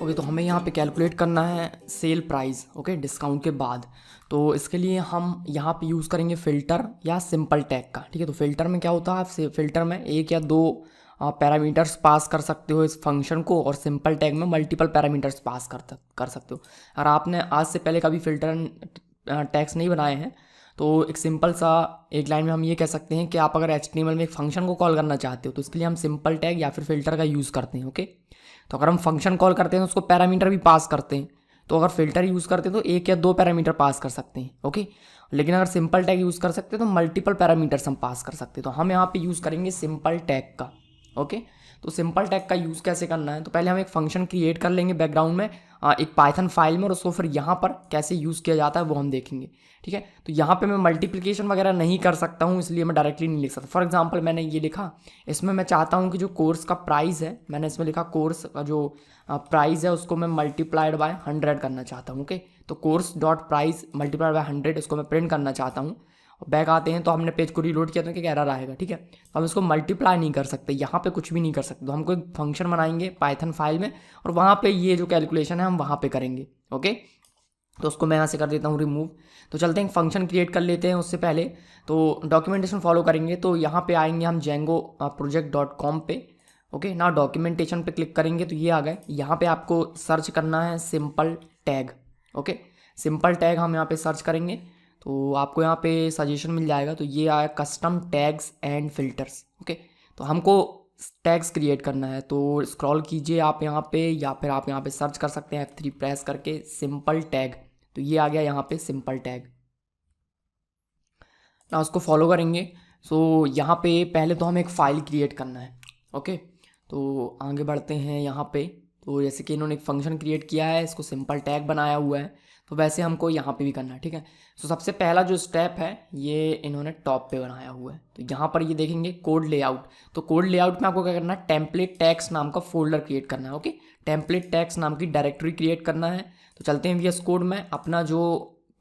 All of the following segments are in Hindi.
ओके, तो हमें यहाँ पे कैलकुलेट करना है सेल प्राइस, ओके, डिस्काउंट के बाद। तो इसके लिए हम यहाँ पे यूज़ करेंगे फ़िल्टर या सिंपल टैग का। ठीक है, तो फ़िल्टर में क्या होता है, आप फ़िल्टर में एक या दो पैरामीटर्स पास कर सकते हो इस फंक्शन को, और सिंपल टैग में मल्टीपल पैरामीटर्स पास कर सकते हो। अगर आपने आज से पहले कभी फ़िल्टर टैग्स नहीं बनाए हैं तो एक सिंपल सा एक लाइन में हम ये कह सकते हैं कि आप अगर HTML में एक फंक्शन को कॉल करना चाहते हो तो इसके लिए हम सिंपल टैग या फिर फ़िल्टर का यूज़ करते हैं। ओके, तो अगर हम फंक्शन कॉल करते हैं तो उसको पैरामीटर भी पास करते हैं, तो अगर फ़िल्टर यूज़ करते हैं तो एक या दो पैरामीटर पास कर सकते हैं। ओके, लेकिन अगर सिंपल टैग यूज़ कर सकते हैं तो मल्टीपल पैरामीटर्स हम पास कर सकते हैं। तो हम यहाँ पे यूज़ करेंगे सिंपल टैग का। ओके, तो सिंपल टैग का यूज़ कैसे करना है, तो पहले हम एक फंक्शन क्रिएट कर लेंगे बैकग्राउंड में एक पाइथन फाइल में, और उसको फिर यहाँ पर कैसे यूज़ किया जाता है वो हम देखेंगे। ठीक है, तो यहाँ पे मैं मल्टीप्लिकेशन वगैरह नहीं कर सकता हूँ, इसलिए मैं डायरेक्टली नहीं लिख सकता। फॉर एग्जांपल मैंने ये लिखा, इसमें मैं चाहता हूँ कि जो कोर्स का प्राइस है, मैंने इसमें लिखा कोर्स का जो प्राइस है उसको मैं मल्टीप्लाइड बाय 100 करना चाहता हूँ। ओके, तो course dot price multiplied bye 100 इसको मैं प्रिंट करना चाहता हूँ। बैक आते हैं तो हमने पेज को रीलोड किया तो क्या एरर आएगा। ठीक है, तो हम इसको मल्टीप्लाई नहीं कर सकते, यहाँ पे कुछ भी नहीं कर सकते, तो हम कोई फंक्शन बनाएंगे पाइथन फाइल में और वहाँ पे ये जो कैलकुलेशन है हम वहाँ पे करेंगे। ओके, तो उसको मैं यहाँ से कर देता हूँ रिमूव। तो चलते हैं फंक्शन क्रिएट कर लेते हैं। उससे पहले तो डॉक्यूमेंटेशन फॉलो करेंगे, तो यहाँ पे आएंगे हम django.project.com पे। ओके, ना डॉक्यूमेंटेशन पे क्लिक करेंगे तो ये आ गए। यहाँ पे आपको सर्च करना है simple tag. Okay, simple tag हम यहाँ पे सर्च करेंगे तो आपको यहाँ पे सजेशन मिल जाएगा। तो ये आया custom tags and filters. Okay, तो हमको टैग्स क्रिएट करना है, तो स्क्रॉल कीजिए आप यहाँ पे, या फिर आप यहाँ पे सर्च कर सकते हैं F3 प्रेस करके सिंपल टैग। तो ये आ गया यहाँ पे सिंपल टैग, ना उसको फॉलो करेंगे। सो यहाँ पे पहले तो हमें एक फ़ाइल क्रिएट करना है। ओके, तो आगे बढ़ते हैं यहाँ पे। तो जैसे कि इन्होंने एक फंक्शन क्रिएट किया है, इसको सिंपल टैग बनाया हुआ है, तो वैसे हमको यहाँ पे भी करना है। ठीक है, तो सबसे पहला जो स्टेप है ये इन्होंने टॉप पे बनाया हुआ है। तो यहाँ पर ये देखेंगे कोड लेआउट, तो कोड लेआउट में आपको क्या करना है, टेम्पलेट टैग्स नाम का फोल्डर क्रिएट करना है। ओके, टेम्पलेट टैग्स नाम की डायरेक्टरी क्रिएट करना है। तो चलते हैं VS कोड में, अपना जो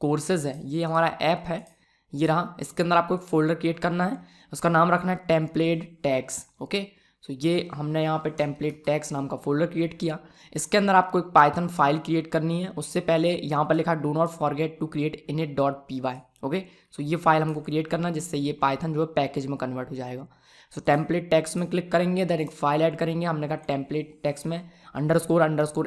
कोर्सेज है ये हमारा ऐप है, ये रहा, इसके अंदर आपको एक फोल्डर क्रिएट करना है, उसका नाम रखना है टेम्पलेट टैग्स। ओके, सो ये हमने यहाँ पे टेम्पलेट टैग्स नाम का फोल्डर क्रिएट किया। इसके अंदर आपको एक पाइथन फाइल क्रिएट करनी है। उससे पहले यहाँ पर लिखा do not forget to create init.py। Okay, so ये फाइल हमको क्रिएट करना है, जिससे ये पाइथन जो है पैकेज में कन्वर्ट हो जाएगा। सो टेम्पलेट टैग्स में क्लिक करेंगे, देन एक फाइल ऐड करेंगे। हमने कहा टेम्पलेट टैग्स में _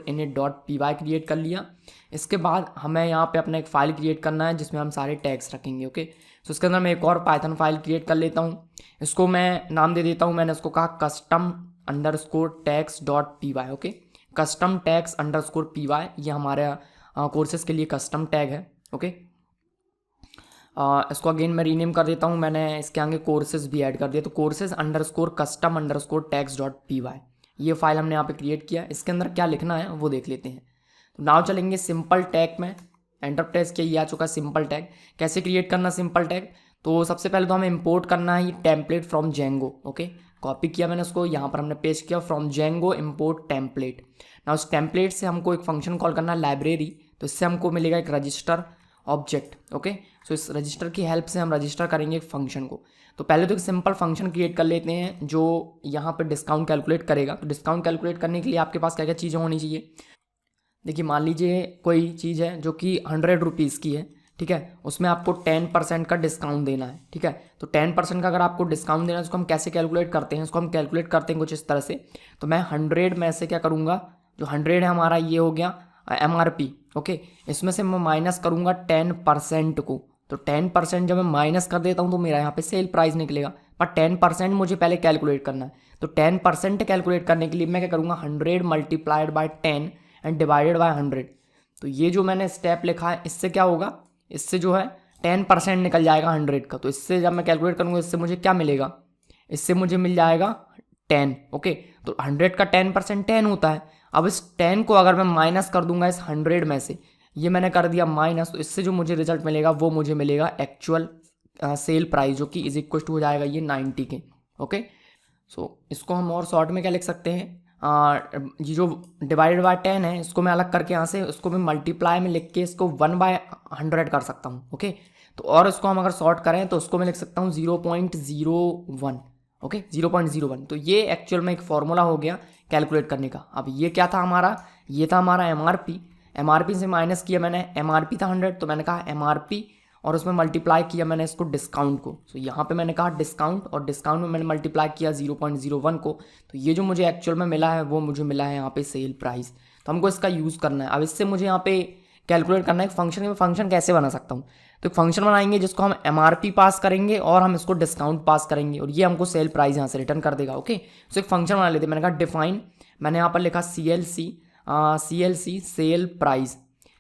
init.py क्रिएट कर लिया। इसके बाद हमें यहाँ पे अपना एक फ़ाइल क्रिएट करना है जिसमें हम सारे टैग्स रखेंगे। ओके, सो इसके अंदर मैं एक और पाइथन फाइल क्रिएट कर लेता हूँ, इसको मैं नाम दे देता हूँ, मैंने इसको कहा custom_tags.py। Okay, custom tags _py, ये हमारे कोर्सेज के लिए कस्टम टैग है। ओके, इसको अगेन मैं रीनेम कर देता हूँ, मैंने इसके आगे कोर्सेज भी ऐड कर दिया, तो कोर्सेज _custom_tags.py ये फाइल हमने यहाँ पे क्रिएट किया। इसके अंदर क्या लिखना है वो देख लेते हैं। तो नाउ चलेंगे सिंपल टैग में, एंटर प्रेस किया, ये आ चुका सिंपल टैग। कैसे क्रिएट करना सिंपल टैग, तो सबसे पहले तो हमें इंपोर्ट करना है ये template from Django। Okay, copy किया मैंने उसको, यहाँ पर हमने पेस्ट किया फ्रॉम Django इम्पोर्ट टेम्पलेट। ना उस टेम्पलेट से हमको एक फंक्शन कॉल करना है लाइब्रेरी, तो इससे हमको मिलेगा एक रजिस्टर ऑब्जेक्ट। ओके, सो इस रजिस्टर की हेल्प से हम रजिस्टर करेंगे एक फंक्शन को। तो पहले तो एक सिंपल फंक्शन क्रिएट कर लेते हैं जो यहाँ पर डिस्काउंट कैलकुलेट करेगा। तो डिस्काउंट कैलकुलेट करने के लिए आपके पास क्या क्या चीज़ें होनी चाहिए। देखिए, मान लीजिए कोई चीज़ है जो कि 100 रुपीज़ की है, ठीक है, उसमें आपको 10% का डिस्काउंट देना है। ठीक है, तो 10% का अगर आपको डिस्काउंट देना है, उसको हम कैसे कैलकुलेट करते हैं, उसको हम कैलकुलेट करते हैं कुछ इस तरह से। तो मैं 100 में से क्या करूँगा, जो 100 है हमारा ये हो गया MRP। ओके, इसमें से मैं माइनस करूँगा 10% को। तो 10% जब मैं माइनस कर देता हूँ तो मेरा यहाँ पे सेल प्राइस निकलेगा, पर 10% मुझे पहले कैलकुलेट करना है। तो 10% कैलकुलेट करने के लिए मैं क्या करूँगा, 100 multiplied by 10 and divided by 100। तो ये जो मैंने स्टेप लिखा है, इससे क्या होगा, इससे जो है 10% निकल जाएगा 100 का। तो इससे जब मैं कैलकुलेट करूँगा, इससे मुझे क्या मिलेगा, इससे मुझे मिल जाएगा 10। ओके, तो 100 का 10% 10 होता है। अब इस 10 को अगर मैं माइनस कर दूंगा इस 100 में से, ये मैंने कर दिया माइनस, तो इससे जो मुझे रिजल्ट मिलेगा वो मुझे मिलेगा एक्चुअल सेल प्राइस, जो कि इज इक्वल टू हो जाएगा ये 90 के। ओके, सो इसको हम और शॉर्ट में क्या लिख सकते हैं, ये जो डिवाइडेड बाय 10 है इसको मैं अलग करके यहाँ से उसको मैं मल्टीप्लाई में लिख के इसको 1/100 कर सकता हूँ। ओके, तो और इसको हम अगर शॉर्ट करें तो उसको मैं लिख सकता हूँ 0.01। ओके, 0.01। तो ये एक्चुअल में एक फॉर्मूला हो गया कैलकुलेट करने का। अब ये क्या था हमारा, ये था हमारा एमआरपी से माइनस किया मैंने, एमआरपी था 100 तो मैंने कहा एमआरपी और उसमें मल्टीप्लाई किया मैंने इसको डिस्काउंट को। तो यहाँ पे मैंने कहा डिस्काउंट और डिस्काउंट में मैंने मल्टीप्लाई किया 0.01 को। तो ये जो मुझे एक्चुअल में मिला है वो मुझे मिला है यहाँ पे सेल प्राइस। तो हमको इसका यूज़ करना है। अब इससे मुझे यहाँ पे कैलकुलेट करना है फंक्शन में फंक्शन कैसे बना सकता हूँ। तो एक फंक्शन बनाएंगे जिसको हम एमआरपी पास करेंगे और हम इसको डिस्काउंट पास करेंगे और ये हमको सेल प्राइस यहाँ से रिटर्न कर देगा। ओके, तो एक फंक्शन बना लेते हैं। मैंने कहा डिफाइन, मैंने यहाँ पर लिखा CLC sale price,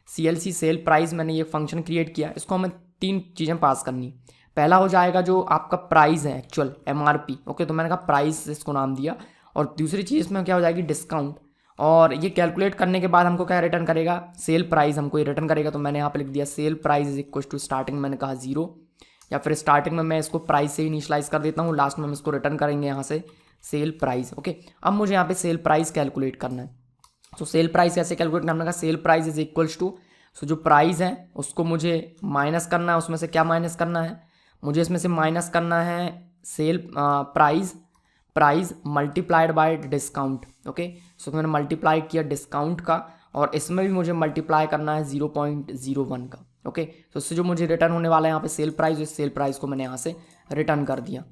CLC sale price, मैंने ये फंक्शन क्रिएट किया। इसको हमें 3 चीज़ें पास करनी। पहला हो जाएगा जो आपका प्राइस है एक्चुअल एमआरपी। ओके, तो मैंने कहा प्राइस इसको नाम दिया। और दूसरी चीज़ इसमें क्या हो जाएगी डिस्काउंट। और ये कैलकुलेट करने के बाद हमको क्या रिटर्न करेगा, सेल प्राइस हमको ये रिटर्न करेगा। तो मैंने यहाँ पे लिख दिया sale price is equal to starting मैंने कहा 0, या फिर स्टार्टिंग में मैं इसको प्राइस से ही इनिशियलाइज कर देता हूँ, लास्ट में हम इसको रिटर्न करेंगे यहाँ से सेल प्राइस। ओके, अब मुझे यहाँ पे सेल प्राइस कैलकुलेट करना है। तो सेल प्राइस कैसे कैलकुलेट करना है, हमने कहा sale price is equals to, so जो प्राइस है उसको मुझे माइनस करना है। उसमें से क्या माइनस करना है, मुझे इसमें से माइनस करना है sale price multiplied by discount. Okay, so मैंने मल्टीप्लाई किया डिस्काउंट का और इसमें भी मुझे मल्टीप्लाई करना है 0.01 का। ओके, तो इससे जो मुझे रिटर्न होने वाला है यहाँ पे सेल प्राइस, इस सेल प्राइस को मैंने यहाँ से रिटर्न कर दिया।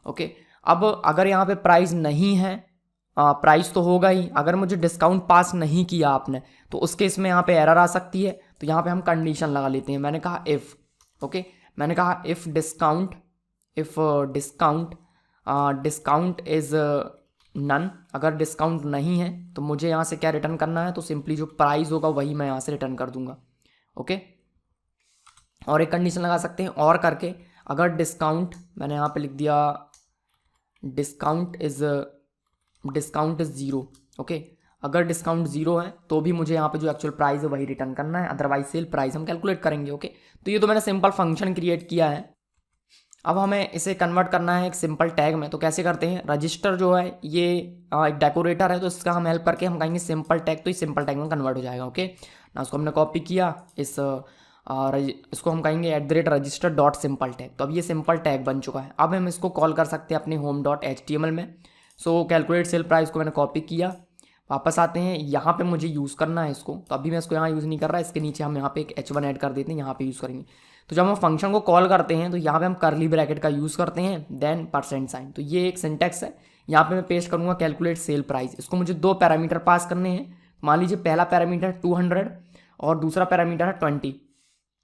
ओके, अब अगर यहाँ पे प्राइस नहीं है, प्राइस तो होगा ही, अगर मुझे डिस्काउंट पास नहीं किया आपने तो उस केस में यहाँ पे एरर आ सकती है। तो यहाँ पे हम कंडीशन लगा लेते हैं। मैंने कहा इफ़, ओके, मैंने कहा इफ़ डिस्काउंट इज़ नन, अगर डिस्काउंट नहीं है तो मुझे यहाँ से क्या रिटर्न करना है, तो सिंपली जो प्राइस होगा वही मैं यहाँ से रिटर्न कर दूंगा। ओके, और एक कंडीशन लगा सकते हैं और करके, अगर डिस्काउंट, मैंने यहाँ पे लिख दिया डिस्काउंट इज़ 0। ओके, अगर डिस्काउंट 0 है तो भी मुझे यहाँ पे जो एक्चुअल प्राइस है वही रिटर्न करना है, अदरवाइज सेल प्राइस हम कैलकुलेट करेंगे। ओके, तो ये तो मैंने सिंपल फंक्शन क्रिएट किया है। अब हमें इसे कन्वर्ट करना है एक सिंपल टैग में। तो कैसे करते हैं, रजिस्टर जो है ये एक डेकोरेटर है, तो इसका हम हेल्प करके हम कहेंगे सिंपल टैग, तो इस सिंपल टैग में कन्वर्ट हो जाएगा। ओके ना, उसको हमने कॉपी किया, इसको हम कहेंगे @register.simpleTag। तो अब ये सिंपल टैग बन चुका है। अब हम इसको कॉल कर सकते हैं अपने home.html में। सो कैलकुलेट सेल प्राइस को मैंने कॉपी किया, वापस आते हैं, यहाँ पे मुझे यूज़ करना है इसको। तो अभी मैं इसको यहाँ यूज़ नहीं कर रहा, इसके नीचे हम यहाँ पे एक H1 ऐड कर देते हैं, यहाँ पे यूज़ करेंगे। तो जब हम फंक्शन को कॉल करते हैं तो यहाँ पे हम करली ब्रैकेट का यूज़ करते हैं, देन %। तो ये एक सिंटेक्स है। यहाँ पे मैं पेस्ट करूँगा कैलकुलेट सेल प्राइस। इसको मुझे 2 पैरामीटर पास करने हैं। मान लीजिए पहला पैरामीटर 200 और दूसरा पैरामीटर है 20।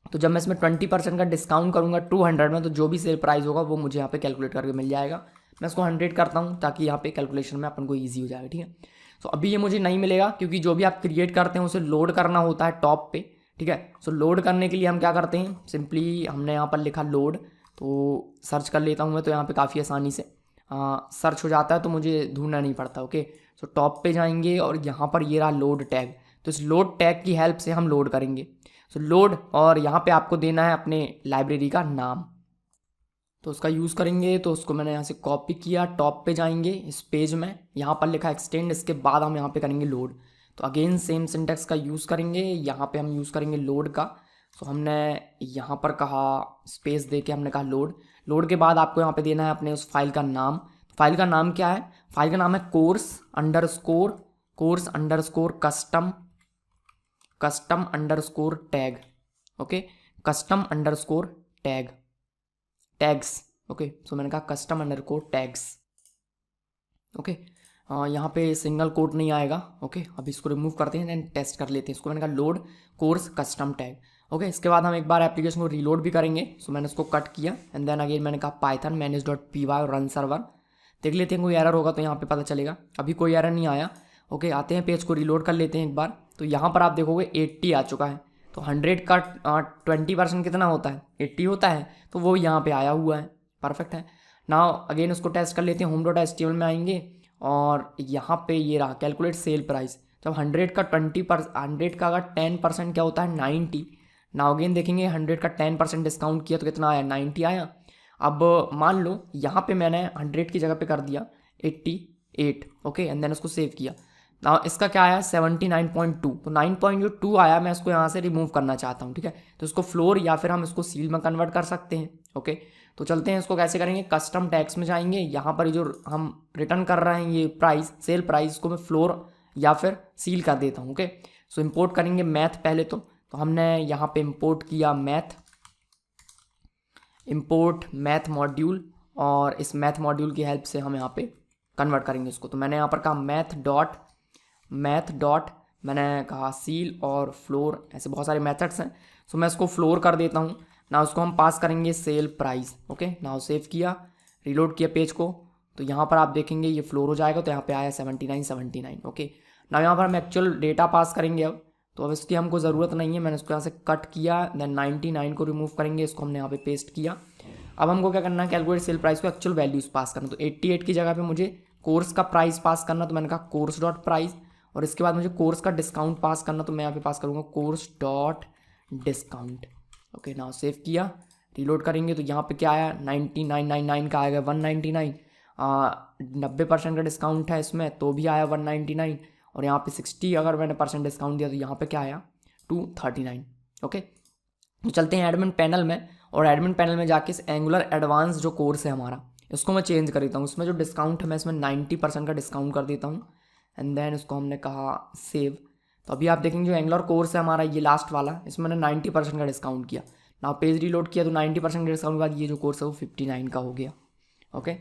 तो जब मैं इसमें 20% का डिस्काउंट करूँगा 200 में, तो जो भी सेल प्राइस होगा वो मुझे यहाँ पे कैलकुलेट करके मिल जाएगा। मैं इसको 100 करता हूँ ताकि यहाँ पे कैलकुलेशन में अपन को ईजी हो जाएगा। ठीक है, तो अभी ये मुझे नहीं मिलेगा क्योंकि जो भी आप क्रिएट करते हैं उसे लोड करना होता है टॉप पे। ठीक है, सो लोड करने के लिए हम क्या करते हैं, सिंपली हमने यहाँ पर लिखा लोड, तो सर्च कर लेता हूँ मैं, तो यहाँ पे काफ़ी आसानी से सर्च हो जाता है, तो मुझे ढूंढना नहीं पड़ता। ओके, सो टॉप पे जाएंगे और यहाँ पर ये रहा लोड टैग। तो इस लोड टैग की हेल्प से हम लोड करेंगे। सो लोड, और यहाँ पे आपको देना है अपने लाइब्रेरी का नाम, तो उसका यूज़ करेंगे। तो उसको मैंने यहाँ से कॉपी किया, टॉप पे जाएंगे इस पेज में, यहाँ पर लिखा एक्सटेंड, इसके बाद हम यहाँ पे करेंगे लोड। तो अगेन सेम सिंटेक्स का यूज़ करेंगे, यहाँ पे हम यूज़ करेंगे लोड का। सो हमने यहाँ पर कहा स्पेस दे के हमने कहा लोड। लोड के बाद आपको यहाँ पे देना है अपने उस फाइल का नाम। फाइल का नाम क्या है, फाइल का नाम है course_tag। Okay, tags. Okay, so मैंने कहा custom_tags। ओके, यहाँ पे सिंगल कोट नहीं आएगा। ओके, अब इसको रिमूव करते हैं, देन टेस्ट कर लेते हैं। इसको मैंने कहा load course custom tag. Okay, इसके बाद हम एक बार एप्लीकेशन को रीलोड भी करेंगे। सो मैंने इसको कट किया एंड देन अगेन मैंने कहा python manage.py और रन सर्वर। देख लेते हैं कोई एरर होगा तो यहाँ पे पता चलेगा। अभी कोई एरर नहीं आया। ओके, आते हैं पेज को रीलोड कर लेते हैं एक बार। तो यहाँ पर आप देखोगे 80 आ चुका है। तो 100 का 20% कितना होता है, 80 होता है, तो वो यहाँ पे आया हुआ है। परफेक्ट है। नाउ अगेन उसको टेस्ट कर लेते हैं, home.html में आएंगे और यहाँ पे ये रहा कैलकुलेट सेल प्राइस। जब 100 का 100 का अगर 10% क्या होता है 90। नाउ अगेन देखेंगे 100 का 10% डिस्काउंट किया तो कितना आया, 90 आया। अब मान लो यहाँ पे मैंने 100 की जगह पे कर दिया 88। ओके, एंड देन उसको सेव किया। ना इसका क्या आया 79.2। तो 9.2 आया, मैं इसको यहाँ से रिमूव करना चाहता हूँ। ठीक है, तो इसको फ्लोर या फिर हम इसको सील में कन्वर्ट कर सकते हैं। ओके, तो चलते हैं, इसको कैसे करेंगे, कस्टम टैग्स में जाएंगे। यहाँ पर जो हम रिटर्न कर रहे हैं ये प्राइस सेल प्राइस को मैं फ्लोर या फिर सील कर देता हूँ। ओके, सो इंपोर्ट करेंगे मैथ पहले तो हमने यहाँ पे इंपोर्ट किया मैथ, इंपोर्ट मैथ मॉड्यूल, और इस मैथ मॉड्यूल की हेल्प से हम यहाँ पे कन्वर्ट करेंगे इसको। तो मैंने यहाँ पर कहा मैथ डॉट मैंने कहा सील और फ्लोर, ऐसे बहुत सारे मेथड्स हैं। सो मैं इसको फ्लोर कर देता हूँ ना, उसको हम पास करेंगे सेल प्राइस। ओके, ना सेव किया, रीलोड किया पेज को, तो यहाँ पर आप देखेंगे ये फ्लोर हो जाएगा, तो यहाँ पे आया 79। ओके, ना यहाँ पर हम एक्चुअल डेटा पास करेंगे अब, तो अब इसकी हमको ज़रूरत नहीं है, मैंने इसको यहाँ से कट किया, देन 99 को रिमूव करेंगे, इसको हमने यहाँ पे पेस्ट किया। अब हमको क्या करना है, कैलकुलेट सेल प्राइस को एक्चुअल वैल्यूज़ पास करना। तो 88 की जगह पे मुझे कोर्स का प्राइस पास करना, तो मैंने कहा कोर्स डॉट प्राइस, और इसके बाद मुझे कोर्स का डिस्काउंट पास करना, तो मैं यहाँ पे पास करूँगा course dot discount. Okay, now save किया, रीलोड करेंगे, तो यहाँ पे क्या आया 9999 का आएगा 199, 90% का डिस्काउंट है इसमें तो भी आया 199, और यहाँ पे 60 अगर मैंने परसेंट डिस्काउंट दिया तो यहाँ पे क्या आया 239। ओके, तो चलते हैं एडमिन पैनल में, और एडमिन पैनल में जाके इस एंगुलर एडवांस जो कोर्स है हमारा, इसको मैं चेंज कर देता हूँ। इसमें जो डिस्काउंट है मैं इसमें 90% का डिस्काउंट कर देता हूँ, एंड देन इसको हमने कहा सेव। तो अभी आप देखेंगे जो एंगुलर कोर्स है हमारा ये लास्ट वाला, इसमें मैंने 90% का डिस्काउंट किया ना, पेज रीलोड किया तो 90% के डिस्काउंट के बाद ये जो कोर्स है वो 59 का हो गया। ओके,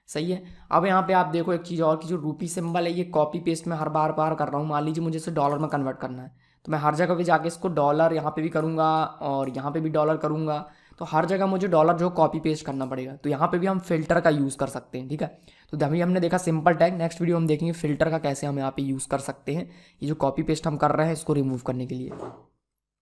सही है। अब यहाँ पे आप देखो एक चीज़ और की, जो रूपी सिंबल है ये कॉपी पेस्ट में हर बार कर रहा हूँ। मान लीजिए मुझे इसे डॉलर में कन्वर्ट करना है, तो मैं हर जगह पे जाके इसको डॉलर यहाँ पे भी करूँगा और यहाँ पे भी डॉलर करूँगा, तो हर जगह मुझे डॉलर जो कॉपी पेस्ट करना पड़ेगा। तो यहाँ पे भी हम फिल्टर का यूज़ कर सकते हैं, ठीक है। तो अभी हमने देखा सिंपल टैग, नेक्स्ट वीडियो हम देखेंगे फिल्टर का कैसे हम यहाँ पे यूज़ कर सकते हैं, ये जो कॉपी पेस्ट हम कर रहे हैं इसको रिमूव करने के लिए।